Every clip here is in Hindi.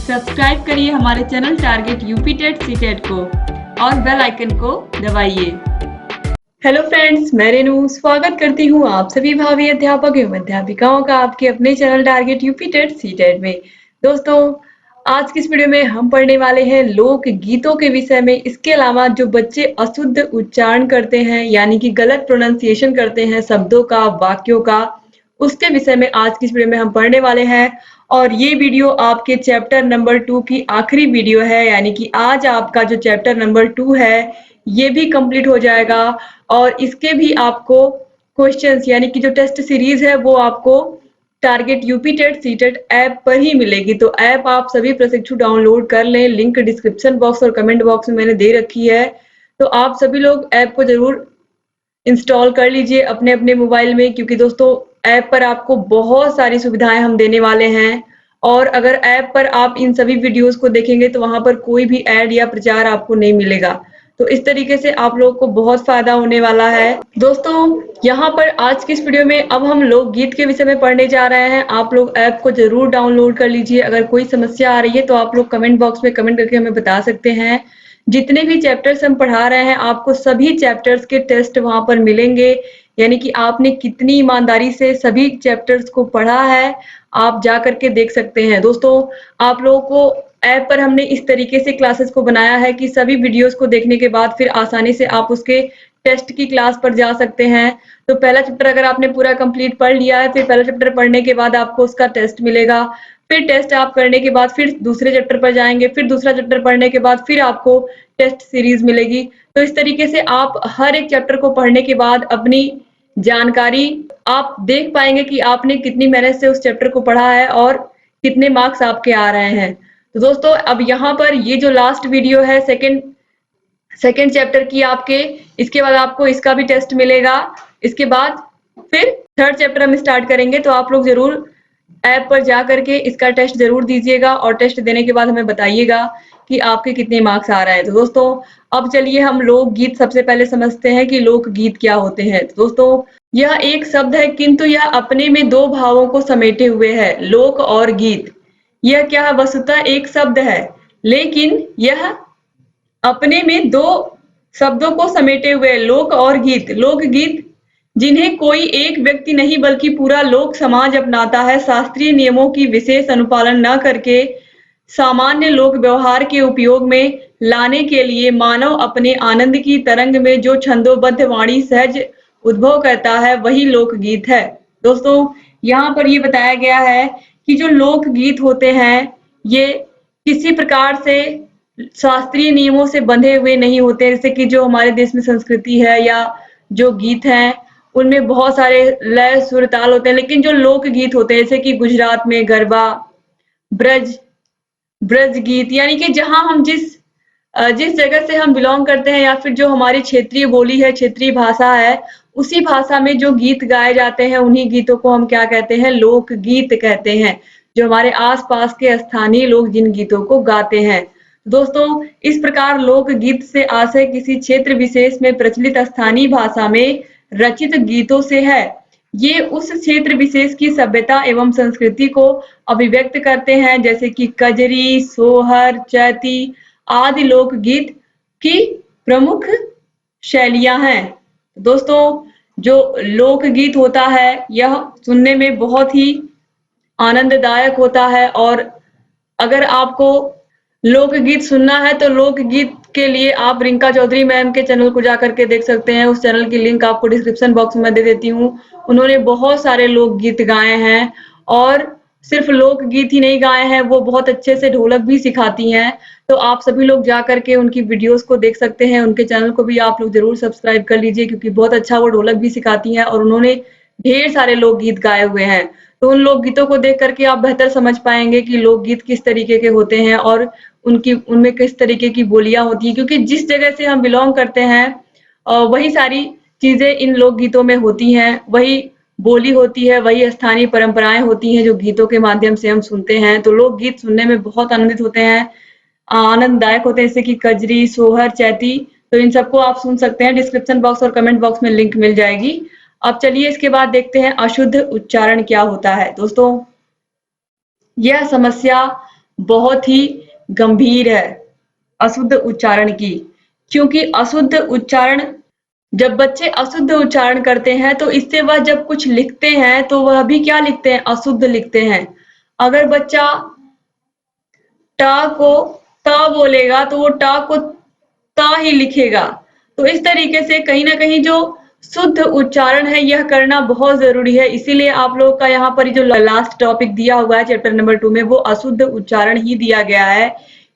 सब्सक्राइब करिए हमारे channel target UP TET CTET को और बेल आइकन को दबाइए। हेलो फ्रेंड्स, मैं रेनू स्वागत करती हूँ आप सभी भावी अध्यापक एवं अध्यापिकाओं का आपके अपने channel target UP TET CTET में। दोस्तों, आज की इस वीडियो में हम पढ़ने वाले हैं लोक गीतों के विषय में। इसके अलावा जो बच्चे अशुद्ध उच्चारण करते हैं यानी कि गलत प्रोनाउंसिएशन करते हैं शब्दों का, वाक्यों का, उसके विषय में आज की इस वीडियो में हम पढ़ने वाले हैं। और ये वीडियो आपके चैप्टर नंबर 2 की आखिरी वीडियो है, यानी कि आज आपका जो चैप्टर नंबर 2 है ये भी कंप्लीट हो जाएगा और इसके भी आपको क्वेश्चंस यानी कि जो टेस्ट सीरीज है वो आपको target UP TET CTET app पर ही मिलेगी। तो ऐप आप सभी प्रशिक्षु डाउनलोड कर लें, लिंक डिस्क्रिप्शन बॉक्स और कमेंट बॉक्स में मैंने दे रखी है। तो आप सभी लोग ऐप को जरूर इंस्टॉल कर लीजिए अपने अपने मोबाइल में, क्योंकि दोस्तों ऐप पर आपको बहुत सारी सुविधाएं हम देने वाले हैं। और अगर ऐप पर आप इन सभी वीडियोस को देखेंगे तो वहां पर कोई भी ऐड या प्रचार आपको नहीं मिलेगा। तो इस तरीके से आप लोगों को बहुत फायदा होने वाला है। दोस्तों, यहाँ पर आज की इस वीडियो में अब हम लोकगीत के विषय में पढ़ने जा रहे हैं। आप लोग ऐप को जरूर डाउनलोड कर लीजिए। अगर कोई समस्या आ रही है तो आप लोग कमेंट बॉक्स में कमेंट करके हमें बता सकते हैं। जितने भी चैप्टर्स हम पढ़ा रहे हैं आपको सभी चैप्टर्स के टेस्ट वहां पर मिलेंगे, यानी कि आपने कितनी ईमानदारी से सभी चैप्टर्स को पढ़ा है आप जा करके देख सकते हैं। दोस्तों, आप लोगों को ऐप पर हमने इस तरीके से क्लासेस को बनाया है कि सभी वीडियोस को देखने के बाद फिर आसानी से आप उसके टेस्ट की क्लास पर जा सकते हैं। तो पहला चैप्टर अगर आपने पूरा कंप्लीट पढ़ लिया है, फिर पहला चैप्टर पढ़ने के बाद आपको उसका टेस्ट मिलेगा। फिर टेस्ट आप करने के बाद फिर दूसरे चैप्टर पर जाएंगे, फिर दूसरा चैप्टर पढ़ने के बाद फिर आपको टेस्ट सीरीज मिलेगी। तो इस तरीके से आप हर एक चैप्टर को पढ़ने के बाद अपनी जानकारी आप देख पाएंगे कि आपने कितनी मेहनत से उस चैप्टर को पढ़ा है और कितने मार्क्स आपके आ रहे हैं। तो दोस्तों, अब यहाँ पर ये जो लास्ट वीडियो है सेकेंड चैप्टर की आपके, इसके बाद आपको इसका भी टेस्ट मिलेगा। इसके बाद फिर थर्ड चैप्टर हम स्टार्ट करेंगे। तो आप लोग जरूर ऐप पर जा करके इसका टेस्ट जरूर दीजिएगा और टेस्ट देने के बाद हमें बताइएगा कि आपके कितने मार्क्स आ रहे हैं। तो दोस्तों, अब चलिए हम लोकगीत सबसे पहले समझते हैं कि लोकगीत क्या होते हैं। तो दोस्तों, यह एक शब्द है किंतु यह अपने में दो भावों को समेटे हुए है, लोक और गीत। यह क्या है, वस्तुतः एक शब्द है, लेकिन यह अपने में दो शब्दों को समेटे हुए लोक और गीत। लोकगीत जिन्हें कोई एक व्यक्ति नहीं बल्कि पूरा लोक समाज अपनाता है, शास्त्रीय नियमों की विशेष अनुपालन न करके सामान्य लोक व्यवहार के उपयोग में लाने के लिए मानव अपने आनंद की तरंग में जो छंदोबद्ध वाणी सहज उद्भव करता है, वही लोकगीत है। दोस्तों, यहाँ पर ये बताया गया है कि जो लोकगीत होते हैं ये किसी प्रकार से शास्त्रीय नियमों से बंधे हुए नहीं होते। जैसे कि जो हमारे देश में संस्कृति है या जो गीत हैं उनमें बहुत सारे लय सुर ताल होते हैं, लेकिन जो लोक गीत होते हैं जैसे कि गुजरात में गरबा, ब्रज गीत, यानी कि जहां हम जिस जगह से हम बिलोंग करते हैं या फिर जो हमारी क्षेत्रीय बोली है, क्षेत्रीय भाषा है, उसी भाषा में जो गीत गाए जाते हैं उन्हीं गीतों को हम क्या कहते हैं, लोक गीत कहते हैं। जो हमारे आसपास के स्थानीय लोग जिन गीतों को गाते हैं। दोस्तों, इस प्रकार लोक गीत से आशय किसी क्षेत्र विशेष में प्रचलित स्थानीय भाषा में रचित गीतों से है। ये उस क्षेत्र विशेष की सभ्यता एवं संस्कृति को अभिव्यक्त करते हैं, जैसे कि कजरी, सोहर, चैती आदि लोकगीत की प्रमुख शैलियां हैं। दोस्तों, जो लोकगीत होता है यह सुनने में बहुत ही आनंददायक होता है। और अगर आपको लोकगीत सुनना है तो लोकगीत के लिए आप रिंका चौधरी मैम के चैनल को जाकर के देख सकते हैं। उस चैनल की लिंक आपको डिस्क्रिप्शन बॉक्स में दे देती हूँ। उन्होंने बहुत सारे लोकगीत गाए हैं और सिर्फ लोकगीत ही नहीं गाए हैं, वो बहुत अच्छे से ढोलक भी सिखाती हैं। तो आप सभी लोग जा करके उनकी वीडियोस को देख सकते हैं। उनके चैनल को भी आप लोग जरूर सब्सक्राइब कर लीजिए, क्योंकि बहुत अच्छा वो ढोलक भी सिखाती हैं और उन्होंने ढेर सारे लोकगीत गाए हुए हैं। तो उन लोकगीतों को देख करके आप बेहतर समझ पाएंगे कि लोकगीत किस तरीके के होते हैं और उनमें किस तरीके की बोलियां होती हैं, क्योंकि जिस जगह से हम बिलोंग करते हैं वही सारी चीजें इन लोकगीतों में होती हैं, वही बोली होती है, वही स्थानीय परंपराएं होती हैं जो गीतों के माध्यम से हम सुनते हैं। तो लोकगीत सुनने में बहुत आनंदित होते हैं, आनंददायक होते हैं, जैसे कि कजरी, सोहर, चैती। तो इन सबको आप सुन सकते हैं। डिस्क्रिप्शन बॉक्स और कमेंट बॉक्स में लिंक मिल जाएगी। अब चलिए इसके बाद देखते हैं अशुद्ध उच्चारण क्या होता है। दोस्तों, यह समस्या बहुत ही गंभीर है अशुद्ध उच्चारण की, क्योंकि अशुद्ध उच्चारण, जब बच्चे अशुद्ध उच्चारण करते हैं तो इससे वह जब कुछ लिखते हैं तो वह भी क्या लिखते हैं, अशुद्ध लिखते हैं। अगर बच्चा ट को त बोलेगा तो वो ट को ता ही लिखेगा। तो इस तरीके से कहीं ना कहीं जो शुद्ध उच्चारण है यह करना बहुत जरूरी है। इसीलिए आप लोगों का यहाँ पर जो लास्ट टॉपिक दिया हुआ है चैप्टर नंबर 2 में, वो अशुद्ध उच्चारण ही दिया गया है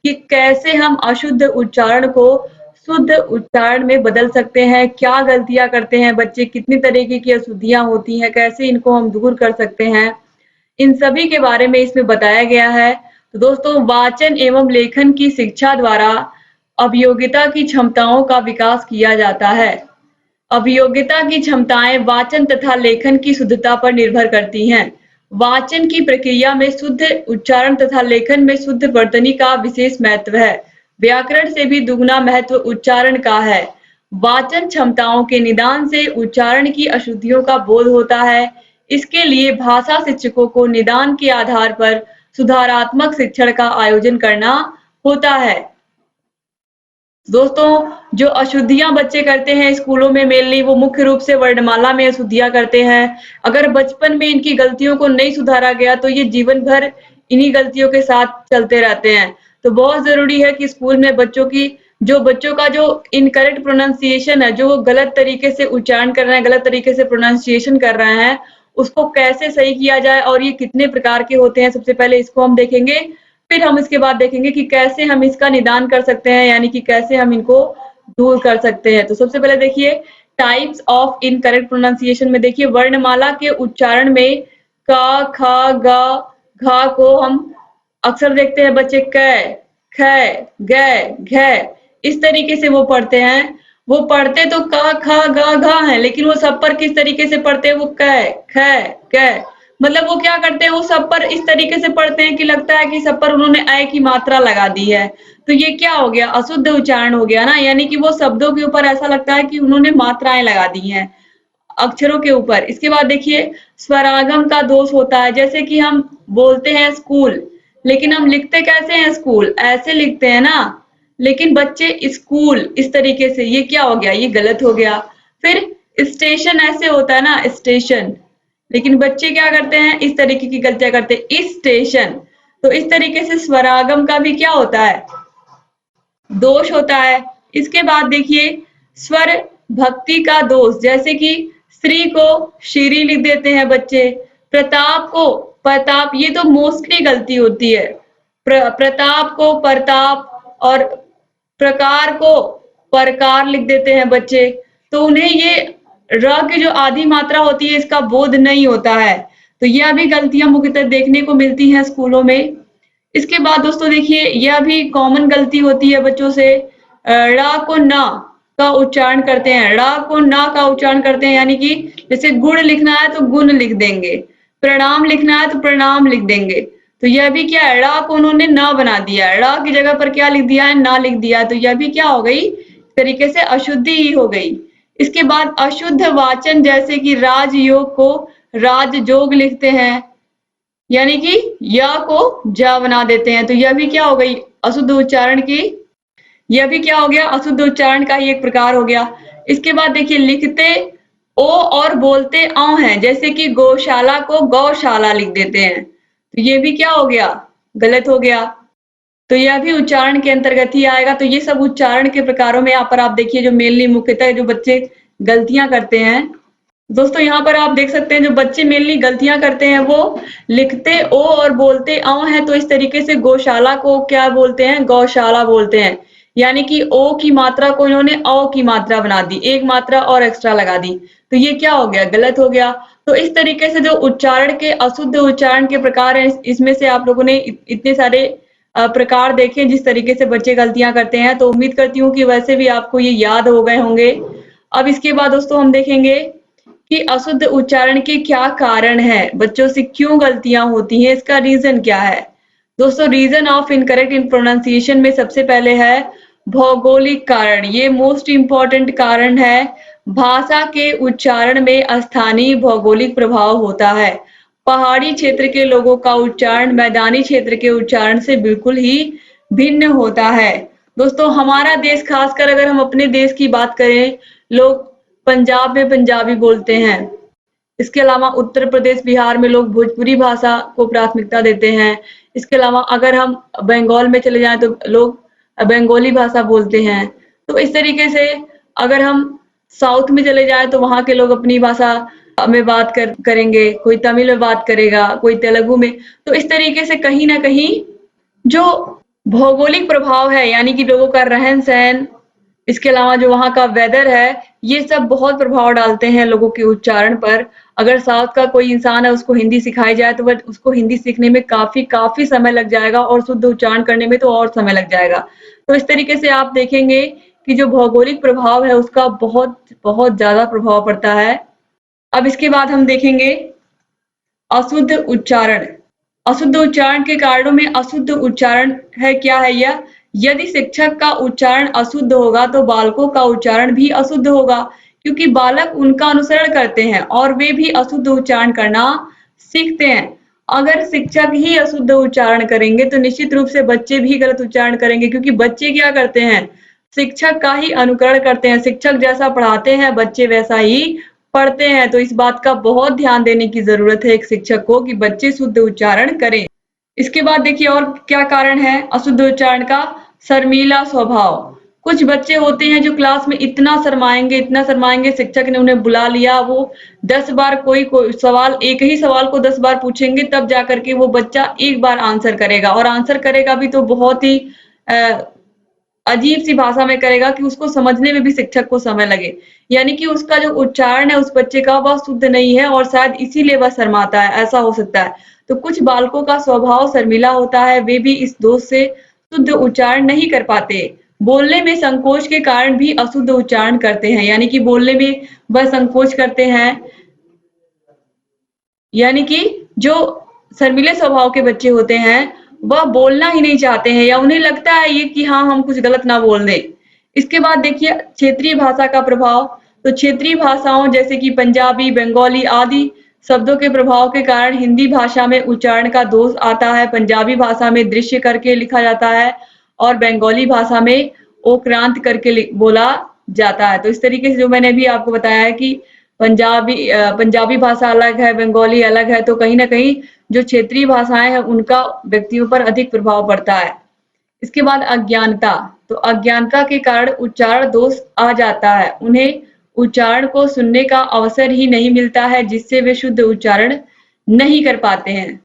कि कैसे हम अशुद्ध उच्चारण को शुद्ध उच्चारण में बदल सकते हैं, क्या गलतियां करते हैं बच्चे, कितनी तरीके की अशुद्धियां होती हैं, कैसे इनको हम दूर कर सकते हैं, इन सभी के बारे में इसमें बताया गया है। तो दोस्तों, वाचन एवं लेखन की शिक्षा द्वारा अभियोगिता की क्षमताओं का विकास किया जाता है। अभियोगिता की क्षमताएं वाचन तथा लेखन की शुद्धता पर निर्भर करती हैं। वाचन की प्रक्रिया में शुद्ध उच्चारण तथा लेखन में शुद्ध वर्तनी का विशेष महत्व है। व्याकरण से भी दुगना महत्व उच्चारण का है। वाचन क्षमताओं के निदान से उच्चारण की अशुद्धियों का बोध होता है। इसके लिए भाषा शिक्षकों को निदान के आधार पर सुधारात्मक शिक्षण का आयोजन करना होता है। दोस्तों, जो अशुद्धियां बच्चे करते हैं स्कूलों में मेनली, वो मुख्य रूप से वर्णमाला में अशुद्धियां करते हैं। अगर बचपन में इनकी गलतियों को नहीं सुधारा गया तो ये जीवन भर इन्हीं गलतियों के साथ चलते रहते हैं। तो बहुत जरूरी है कि स्कूल में बच्चों का जो इनकरेक्ट प्रोनाउंसिएशन है, जो वो गलत तरीके से उच्चारण कर रहे हैं, गलत तरीके से प्रोनाउंसिएशन कर रहे हैं, उसको कैसे सही किया जाए और ये कितने प्रकार के होते हैं, सबसे पहले इसको हम देखेंगे। फिर हम इसके बाद देखेंगे कि कैसे हम इसका निदान कर सकते हैं, यानी कि कैसे हम इनको दूर कर सकते हैं। तो सबसे पहले देखिए, टाइप्स ऑफ इनकरेक्ट प्रोनाउंसिएशन में देखिए, वर्णमाला के उच्चारण में का, खा, गा, घा को हम अक्सर देखते हैं बच्चे क, ख, ग, घ इस तरीके से वो पढ़ते हैं। वो पढ़ते तो का, खा, गा, घा है, लेकिन वो सब पर किस तरीके से पढ़ते हैं, वो क, ख, ग, मतलब वो क्या करते हैं, वो सब पर इस तरीके से पढ़ते हैं कि लगता है कि सब पर उन्होंने अ की मात्रा लगा दी है। तो ये क्या हो गया, अशुद्ध उच्चारण हो गया ना, यानी कि वो शब्दों के ऊपर ऐसा लगता है कि उन्होंने मात्राएं लगा दी हैं अक्षरों के ऊपर। इसके बाद देखिए, स्वरागम का दोष होता है। जैसे कि हम बोलते हैं स्कूल, लेकिन हम लिखते कैसे हैं, स्कूल ऐसे लिखते हैं ना, लेकिन बच्चे स्कूल इस तरीके से, ये क्या हो गया, ये गलत हो गया। फिर स्टेशन ऐसे होता है ना, स्टेशन, लेकिन बच्चे क्या करते हैं, इस तरीके की गलतियां करते हैं, इस स्टेशन। तो इस तरीके से स्वरागम का भी क्या होता है, दोष होता है। इसके बाद देखिए, स्वर भक्ति का दोष, जैसे कि श्री को श्री लिख देते हैं बच्चे, प्रताप को प्रताप, ये तो मोस्टली गलती होती है। प्रताप को प्रताप और प्रकार को प्रकार लिख देते हैं बच्चे। तो उन्हें ये र की जो आधी मात्रा होती है इसका बोध नहीं होता है। तो यह भी गलतियां मुख्यतः देखने को मिलती हैं स्कूलों में। इसके बाद दोस्तों देखिए, यह भी कॉमन गलती होती है बच्चों से, ड़ को न का उच्चारण करते हैं, ड़ को न का उच्चारण करते हैं, यानी कि जैसे गुण लिखना है तो गुण लिख देंगे, प्रणाम लिखना है तो प्रणाम लिख देंगे। तो यह भी क्या है, ड़ को उन्होंने न बना दिया है, ड़ की जगह पर क्या लिख दिया है, ना लिख दिया है। तो यह भी क्या हो गई, तरीके से अशुद्धि ही हो गई। इसके बाद अशुद्ध वाचन, जैसे कि राजयोग को राजजोग लिखते हैं, यानी कि या को जा बना देते हैं। तो यह भी क्या हो गई, अशुद्ध उच्चारण की, यह भी क्या हो गया, अशुद्ध उच्चारण का ही एक प्रकार हो गया। इसके बाद देखिए, लिखते ओ और बोलते औ हैं, जैसे कि गौशाला को गौशाला लिख देते हैं। तो ये भी क्या हो गया, गलत हो गया। तो यह भी उच्चारण के अंतर्गत ही आएगा। तो ये सब उच्चारण के प्रकारों में यहाँ पर आप देखिए, जो मेनली मुख्यतः जो बच्चे गलतियां करते हैं। दोस्तों, यहाँ पर आप देख सकते हैं जो बच्चे मेनली गलतियां करते हैं वो लिखते ओ और बोलते औ हैं। तो इस तरीके से गौशाला को क्या बोलते हैं, गौशाला बोलते हैं, यानी कि ओ की मात्रा को इन्होंने औ की मात्रा बना दी, एक मात्रा और एक्स्ट्रा लगा दी। तो ये क्या हो गया, गलत हो गया। तो इस तरीके से जो उच्चारण के अशुद्ध उच्चारण के प्रकार हैं, इसमें से आप लोगों ने इतने सारे प्रकार देखे जिस तरीके से बच्चे गलतियां करते हैं। तो उम्मीद करती हूँ कि वैसे भी आपको ये याद हो गए होंगे। अब इसके बाद दोस्तों हम देखेंगे कि अशुद्ध उच्चारण के क्या कारण है, बच्चों से क्यों गलतियां होती हैं, इसका रीजन क्या है। दोस्तों, रीजन ऑफ इनकरेक्ट इन प्रोनाउंसिएशन में सबसे पहले है भौगोलिक कारण। ये मोस्ट इंपॉर्टेंट कारण है। भाषा के उच्चारण में स्थानीय भौगोलिक प्रभाव होता है। पहाड़ी क्षेत्र के लोगों का उच्चारण मैदानी क्षेत्र के उच्चारण से बिल्कुल ही भिन्न होता है। दोस्तों हमारा देश, खासकर अगर हम अपने देश की बात करें, लोग पंजाब में पंजाबी बोलते हैं। इसके अलावा उत्तर प्रदेश, बिहार में लोग भोजपुरी भाषा को प्राथमिकता देते हैं। इसके अलावा अगर हम बंगाल में चले जाएँ तो लोग बंगाली भाषा बोलते हैं। तो इस तरीके से अगर हम साउथ में चले जाएँ तो वहाँ के लोग अपनी भाषा में बात करेंगे, कोई तमिल में बात करेगा, कोई तेलुगु में। तो इस तरीके से कहीं न कहीं जो भौगोलिक प्रभाव है, यानी कि लोगों का रहन-सहन, इसके अलावा जो वहाँ का वेदर है, ये सब बहुत प्रभाव डालते हैं लोगों के उच्चारण पर। अगर साउथ का कोई इंसान है, उसको हिंदी सिखाई जाए तो वह उसको हिंदी सीखने में काफ़ी समय लग जाएगा और शुद्ध उच्चारण करने में तो और समय लग जाएगा। तो इस तरीके से आप देखेंगे कि जो भौगोलिक प्रभाव है उसका बहुत ज़्यादा प्रभाव पड़ता है। अब इसके बाद हम देखेंगे अशुद्ध उच्चारण। अशुद्ध उच्चारण के कारणों में अशुद्ध उच्चारण है क्या है यह? यदि शिक्षक का उच्चारण अशुद्ध होगा तो बालकों का उच्चारण भी अशुद्ध होगा, क्योंकि बालक उनका अनुसरण करते हैं और वे भी अशुद्ध उच्चारण करना सीखते हैं। अगर शिक्षक ही अशुद्ध उच्चारण करेंगे तो निश्चित रूप से बच्चे भी गलत उच्चारण करेंगे, क्योंकि बच्चे क्या करते हैं? शिक्षक का ही अनुकरण करते हैं। शिक्षक जैसा पढ़ाते हैं, बच्चे वैसा ही पढ़ते हैं। तो इस बात का बहुत ध्यान देने की ज़रूरत है एक शिक्षक को कि बच्चे शुद्ध उच्चारण करें। इसके बाद देखिए और क्या कारण है अशुद्ध उच्चारण का? शर्मीला स्वभाव। कुछ बच्चे होते हैं जो क्लास में इतना शर्माएँगे, शिक्षक ने उन्हें बुला लिया, वो 10 बार कोई सवाल, एक ही सवाल को 10 बार पूछेंगे तब जाकर के वो बच्चा एक बार आंसर करेगा, और आंसर करेगा भी तो बहुत ही अजीब-सी भाषा में करेगा कि उसको समझने में भी शिक्षक को समय लगे। यानी कि उसका जो उच्चारण है उस बच्चे का वह शुद्ध नहीं है और शायद इसीलिए वह शर्माता है, ऐसा हो सकता है। तो कुछ बालकों का स्वभाव शर्मीला होता है, वे भी इस दोष से शुद्ध उच्चारण नहीं कर पाते। बोलने में संकोच के कारण भी अशुद्ध उच्चारण करते हैं, यानी कि बोलने में वह संकोच करते हैं, यानी कि जो शर्मीले स्वभाव के बच्चे होते हैं, वह बोलना ही नहीं चाहते हैं या उन्हें लगता है ये कि हाँ, हम कुछ गलत ना बोल दें। इसके बाद देखिए क्षेत्रीय भाषा का प्रभाव। तो क्षेत्रीय भाषाओं जैसे कि पंजाबी, बंगाली आदि शब्दों के प्रभाव के कारण हिंदी भाषा में उच्चारण का दोष आता है। पंजाबी भाषा में दृश्य करके लिखा जाता है और बंगाली भाषा में ओक्रांत करके बोला जाता है। तो इस तरीके से जो मैंने अभी आपको बताया है कि पंजाबी भाषा अलग है, बंगाली अलग है, तो कहीं न कहीं जो क्षेत्रीय भाषाएँ हैं उनका व्यक्तियों पर अधिक प्रभाव पड़ता है। इसके बाद अज्ञानता। तो अज्ञानता के कारण उच्चारण दोष आ जाता है। उन्हें उच्चारण को सुनने का अवसर ही नहीं मिलता है, जिससे वे शुद्ध उच्चारण नहीं कर पाते हैं।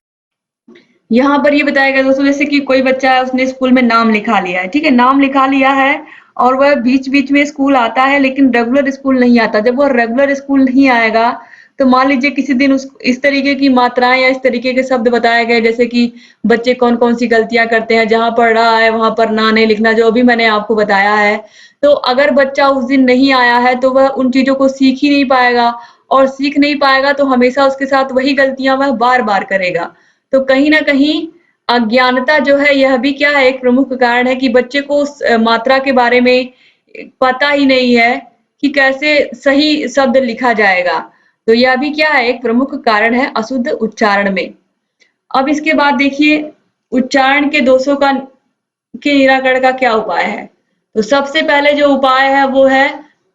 यहाँ पर ये बताया गया दोस्तों, जैसे कि कोई बच्चा है, उसने स्कूल में नाम लिखा लिया है, ठीक है? नाम लिखा लिया है और वह बीच-बीच में स्कूल आता है, लेकिन रेगुलर स्कूल नहीं आता। जब वह रेगुलर स्कूल नहीं आएगा, तो मान लीजिए किसी दिन इस तरीके की मात्राएँ या इस तरीके के शब्द बताए गए, जैसे कि बच्चे कौन-कौन सी गलतियाँ करते हैं, जहाँ पढ़ रहा है वहाँ पर ना नहीं लिखना, जो अभी मैंने आपको बताया है। तो अगर बच्चा उस दिन नहीं आया है, तो वह उन चीज़ों को सीख ही नहीं पाएगा, और सीख नहीं पाएगा तो हमेशा उसके साथ वही गलतियाँ वह बार-बार करेगा। तो कहीं न कहीं अज्ञानता जो है, यह भी क्या है, एक प्रमुख कारण है कि बच्चे को उस मात्रा के बारे में पता ही नहीं है कि कैसे सही शब्द लिखा जाएगा। तो यह भी क्या है, एक प्रमुख कारण है अशुद्ध उच्चारण में। अब इसके बाद देखिए उच्चारण के दोषों के निराकरण का क्या उपाय है? तो सबसे पहले जो उपाय है वो है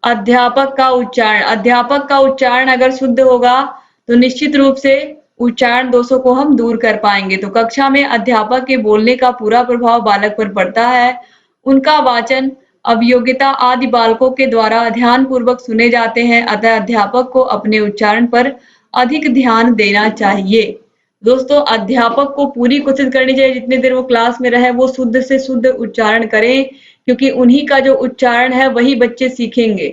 अध्यापक का उच्चारण। अध्यापक का उच्चारण अगर शुद्ध होगा तो निश्चित रूप से उच्चारण दोषों को हम दूर कर पाएंगे। तो कक्षा में अध्यापक के बोलने का पूरा प्रभाव बालक पर पड़ता है। उनका वाचन, अवयोगिता आदि बालकों के द्वारा ध्यानपूर्वक सुने जाते हैं, अतः अध्यापक को अपने उच्चारण पर अधिक ध्यान देना चाहिए। दोस्तों अध्यापक को पूरी कोशिश करनी चाहिए जितनी देर वो क्लास में रहे वो शुद्ध से शुद्ध उच्चारण करें, क्योंकि उन्हीं का जो उच्चारण है वही बच्चे सीखेंगे।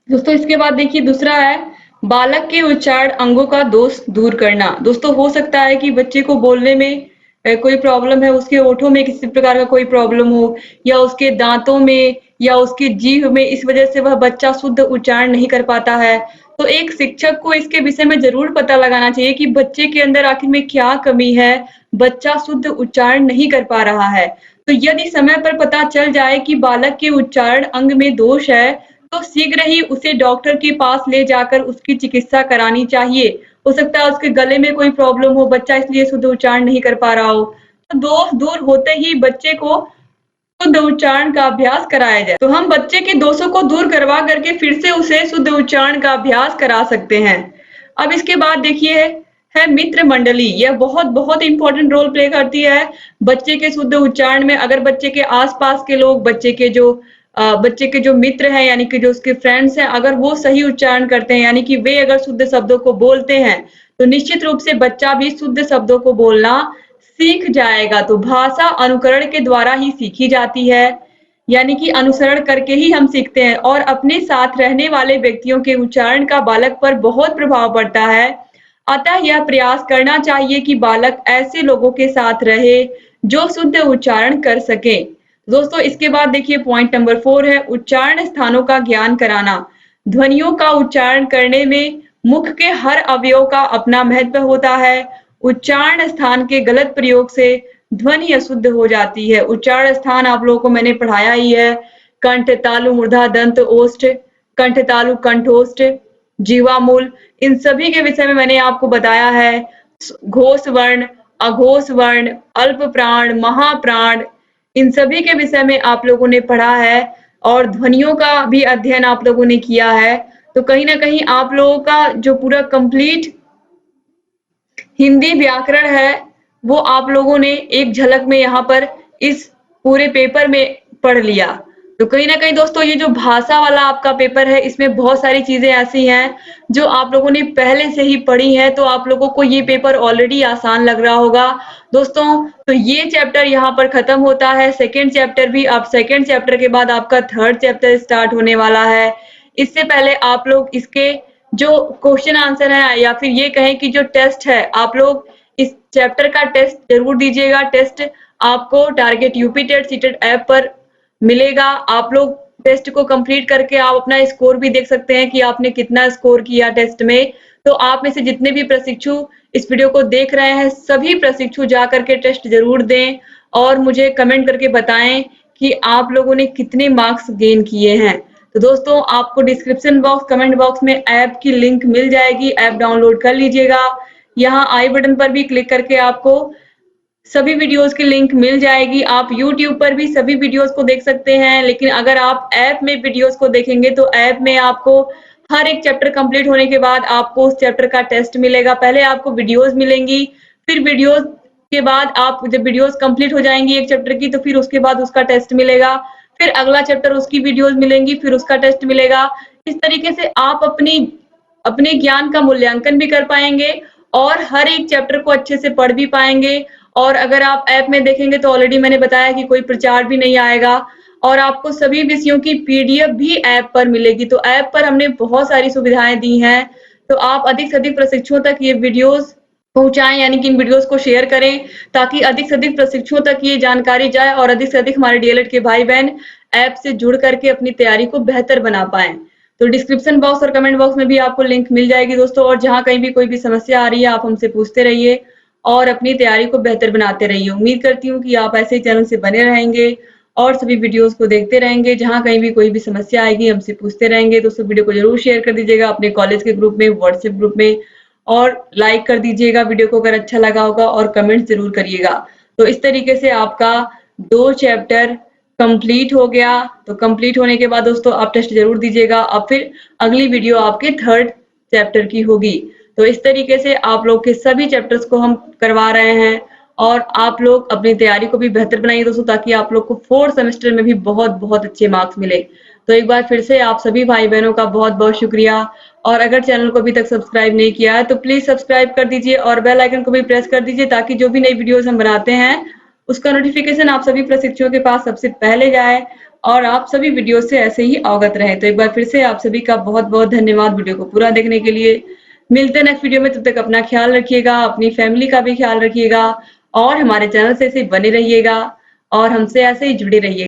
दोस्तों इसके बाद देखिए दूसरा है बालक के उच्चारण अंगों का दोष दूर करना। दोस्तों हो सकता है कि बच्चे को बोलने में कोई प्रॉब्लम है, उसके होठों में किसी प्रकार का कोई प्रॉब्लम हो, या उसके दांतों में, या उसके जीभ में, इस वजह से वह बच्चा शुद्ध उच्चारण नहीं कर पाता है। तो एक शिक्षक को इसके विषय में ज़रूर पता लगाना चाहिए कि बच्चे के अंदर आखिर में क्या कमी है, बच्चा शुद्ध उच्चारण नहीं कर पा रहा है। तो यदि समय पर पता चल जाए कि बालक के उच्चारण अंग में दोष है, तो शीघ्र ही उसे डॉक्टर के पास ले जाकर उसकी चिकित्सा करानी चाहिए हो सकता है उसके गले में कोई प्रॉब्लम हो, बच्चा इसलिए शुद्ध उच्चारण नहीं कर पा रहा हो। तो दोष दूर होते ही बच्चे को शुद्ध उच्चारण का अभ्यास कराया जाए। तो हम बच्चे के दोषों को दूर करवा करके फिर से उसे शुद्ध उच्चारण का अभ्यास करा सकते हैं। अब इसके बाद देखिए है मित्र मंडली। यह बहुत बहुत इंपॉर्टेंट रोल प्ले करती है बच्चे के शुद्ध उच्चारण में। अगर बच्चे के आसपास के लोग, बच्चे के जो मित्र हैं यानी कि जो उसके फ्रेंड्स हैं, अगर वो सही उच्चारण करते हैं यानी कि वे अगर शुद्ध शब्दों को बोलते हैं, तो निश्चित रूप से बच्चा भी शुद्ध शब्दों को बोलना सीख जाएगा। तो भाषा अनुकरण के द्वारा ही सीखी जाती है, यानी कि अनुसरण करके ही हम सीखते हैं, और अपने साथ रहने वाले व्यक्तियों के उच्चारण का बालक पर बहुत प्रभाव पड़ता है। अतः यह प्रयास करना चाहिए कि बालक ऐसे लोगों के साथ रहे जो शुद्ध उच्चारण कर सके। दोस्तों इसके बाद देखिए पॉइंट नंबर 4 है उच्चारण स्थानों का ज्ञान कराना। ध्वनियों का उच्चारण करने में मुख के हर अवयव का अपना महत्व होता है। उच्चारण स्थान के गलत प्रयोग से ध्वनि अशुद्ध हो जाती है। उच्चारण स्थान आप लोगों को मैंने पढ़ाया ही है। कंठ, तालु, मूर्धा, दंत, ओष्ठ, कंठ, तालु, कंठोष्ठ, जीवामूल, इन सभी के विषय में मैंने आपको बताया है। घोष वर्ण, अघोष वर्ण, अल्प प्राण, महाप्राण, इन सभी के विषय में आप लोगों ने पढ़ा है, और ध्वनियों का भी अध्ययन आप लोगों ने किया है। तो कहीं ना कहीं आप लोगों का जो पूरा कंप्लीट हिंदी व्याकरण है वो आप लोगों ने एक झलक में यहाँ पर इस पूरे पेपर में पढ़ लिया। तो कहीं ना कहीं दोस्तों ये जो भाषा वाला आपका पेपर है, इसमें बहुत सारी चीजें ऐसी हैं जो आप लोगों ने पहले से ही पढ़ी हैं, तो आप लोगों को ये पेपर ऑलरेडी आसान लग रहा होगा दोस्तों। तो ये चैप्टर यहाँ पर खत्म होता है। सेकेंड चैप्टर भी, अब सेकेंड चैप्टर के बाद आपका थर्ड चैप्टर स्टार्ट होने वाला है। इससे पहले आप लोग इसके जो क्वेश्चन आंसर है, या फिर ये कहें कि जो टेस्ट है, आप लोग इस चैप्टर का टेस्ट जरूर दीजिएगा। टेस्ट आपको target UP TET CTET app पर मिलेगा। आप लोग टेस्ट को कंप्लीट करके आप अपना स्कोर भी देख सकते हैं कि आपने कितना स्कोर किया टेस्ट में। तो आप में से जितने भी प्रशिक्षु इस वीडियो को देख रहे हैं, सभी प्रशिक्षु जा करके टेस्ट जरूर दें और मुझे कमेंट करके बताएं कि आप लोगों ने कितने मार्क्स गेन किए हैं। तो दोस्तों आपको डिस्क्रिप्शन बॉक्स, कमेंट बॉक्स में ऐप की लिंक मिल जाएगी, ऐप डाउनलोड कर लीजिएगा। यहाँ आई बटन पर भी क्लिक करके आपको सभी वीडियोस की लिंक मिल जाएगी। आप YouTube पर भी सभी वीडियोस को देख सकते हैं, लेकिन अगर आप ऐप में वीडियोस को देखेंगे तो ऐप में आपको हर एक चैप्टर कंप्लीट होने के बाद आपको उस चैप्टर का टेस्ट मिलेगा। पहले आपको वीडियोस मिलेंगी, फिर वीडियोस के बाद आप जब वीडियोस कंप्लीट हो जाएंगी एक चैप्टर की, तो फिर उसके बाद उसका टेस्ट मिलेगा। फिर अगला चैप्टर उसकी वीडियोस मिलेंगी, फिर उसका टेस्ट मिलेगा। इस तरीके से आप अपने ज्ञान का मूल्यांकन भी कर पाएंगे और हर एक चैप्टर को अच्छे से पढ़ भी पाएंगे। और अगर आप ऐप में देखेंगे तो ऑलरेडी मैंने बताया कि कोई प्रचार भी नहीं आएगा, और आपको सभी विषयों की PDF भी ऐप पर मिलेगी। तो ऐप पर हमने बहुत सारी सुविधाएं दी हैं। तो आप अधिक से अधिक प्रशिक्षुओं तक ये वीडियोस पहुंचाएं, यानी कि इन वीडियोस को शेयर करें, ताकि अधिक से अधिक प्रशिक्षुओं तक ये जानकारी जाए और अधिक से अधिक हमारे DLED के भाई बहन ऐप से जुड़ करके अपनी तैयारी को बेहतर बना पाएं। तो डिस्क्रिप्शन बॉक्स और कमेंट बॉक्स में भी आपको लिंक मिल जाएगी दोस्तों, और जहां कहीं भी कोई भी समस्या आ रही है आप हमसे पूछते रहिए और अपनी तैयारी को बेहतर बनाते रहिए। उम्मीद करती हूँ कि आप ऐसे ही चैनल से बने रहेंगे और सभी वीडियोस को देखते रहेंगे। जहां कहीं भी कोई भी समस्या आएगी हमसे पूछते रहेंगे। दोस्तों वीडियो को जरूर शेयर कर दीजिएगा अपने कॉलेज के ग्रुप में, व्हाट्सएप ग्रुप में, और लाइक कर दीजिएगा वीडियो को अगर अच्छा लगा होगा, और कमेंट जरूर करिएगा। तो इस तरीके से आपका 2 चैप्टर कंप्लीट हो गया। तो कंप्लीट होने के बाद दोस्तों आप टेस्ट जरूर दीजिएगा। अब फिर अगली वीडियो आपके थर्ड चैप्टर की होगी। तो इस तरीके से आप लोग के सभी चैप्टर्स को हम करवा रहे हैं, और आप लोग अपनी तैयारी को भी बेहतर बनाइए दोस्तों, ताकि आप लोग को 4th सेमेस्टर में भी बहुत बहुत अच्छे मार्क्स मिले। तो एक बार फिर से आप सभी भाई बहनों का बहुत बहुत शुक्रिया। और अगर चैनल को अभी तक सब्सक्राइब नहीं किया है तो प्लीज सब्सक्राइब कर दीजिए और बेल आइकन को भी प्रेस कर दीजिए, ताकि जो भी नई वीडियोस हम बनाते हैं उसका नोटिफिकेशन आप सभी प्रशिक्षुओं के पास सबसे पहले जाए और आप सभी वीडियो से ऐसे ही अवगत रहें। तो एक बार फिर से आप सभी का बहुत बहुत धन्यवाद वीडियो को पूरा देखने के लिए। मिलते हैं नेक्स्ट वीडियो में, तब तक अपना ख्याल रखिएगा, अपनी फैमिली का भी ख्याल रखिएगा, और हमारे चैनल से ऐसे बने रहिएगा और हमसे ऐसे ही जुड़े रहिएगा।